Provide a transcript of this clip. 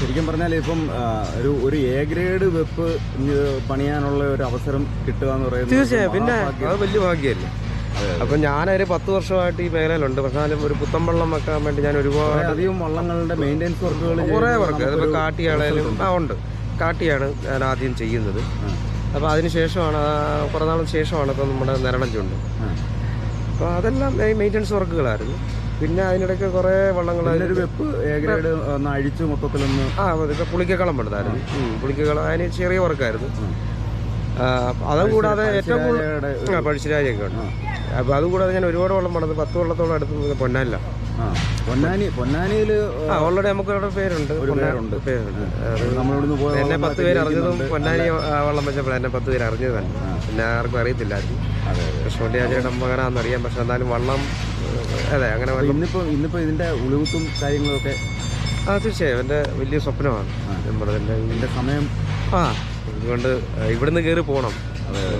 ശരിക്കും പറഞ്ഞാൽ ഇപ്പം ഒരു എ ഗ്രേഡ് വെപ്പ് പണിയാനുള്ള ഒരു അവസരം കിട്ടുക എന്ന് പറയുന്നത് തീർച്ചയായും. പിന്നെ അത് വലിയ ഭാഗ്യമല്ലേ. അപ്പം ഞാനൊരു 10 വർഷമായിട്ട് ഈ മേഖലയിലുണ്ട്. പക്ഷേ ഒരു പുത്തൻവള്ളം വെക്കാൻ വേണ്ടി ഞാൻ ഒരുപാട് അധികം വള്ളങ്ങളുടെ മെയിൻ്റെനൻസ് വർക്കുകൾ കുറേ വർക്ക് അതിപ്പോൾ കാട്ടിയാണേലും ഉണ്ട്. കാട്ടിയാണ് ഞാൻ ആദ്യം ചെയ്യുന്നത്. അപ്പോൾ അതിന് ശേഷമാണ് കുറേ നാളിന് ശേഷമാണ് ഇപ്പോൾ നമ്മുടെ നിരണം ചുണ്ട്. അപ്പോൾ അതെല്ലാം മെയിൻ്റെനൻസ് വർക്കുകളായിരുന്നു. പിന്നെ അതിനിടയ്ക്ക് കുറേ വള്ളങ്ങൾ ഒരു വെപ്പ് എ ഗ്രേഡ് ഒന്ന് അഴിച്ച് മൊത്തത്തിലൊന്ന് ഇതൊക്കെ പുളിക്കക്കളം പണിതായിരുന്നു. പുളിക്കക്കളം അതിന് ചെറിയ വർക്കായിരുന്നു. അതുകൂടാതെ ഏറ്റവും കൂടുതൽ പഴശ്ശിരാജയൊക്കെ ഉണ്ട്. അപ്പോൾ അതുകൂടാതെ ഞാൻ ഒരുപാട് വള്ളം പണിത് 10 വള്ളത്തോളം അടുത്ത് പൊന്നാനിലാണ്. പൊന്നാനിയിൽ ഓൾറെഡി നമുക്ക് അവിടെ പേരുണ്ട്. എന്നെ 10 പേര് അറിഞ്ഞതും പൊന്നാനി വള്ളം വെച്ചപ്പോൾ എന്നെ 10 പേര് അറിഞ്ഞത് തന്നെ. പിന്നെ ആർക്കും അറിയത്തില്ലായിരുന്നു. കൃഷ്ണവണ്ടിയാചയുടെ മകനാണെന്നറിയാം. പക്ഷെ എന്നാലും വള്ളം അതെ അങ്ങനെ ഇന്നിപ്പോൾ ഇതിൻ്റെ ഉളിവുത്തും കാര്യങ്ങളൊക്കെ തീർച്ചയായും എൻ്റെ വലിയ സ്വപ്നമാണ്. നമ്മുടെ ഇതിൻ്റെ സമയം അതുകൊണ്ട് ഇവിടുന്ന് കയറി പോകണം.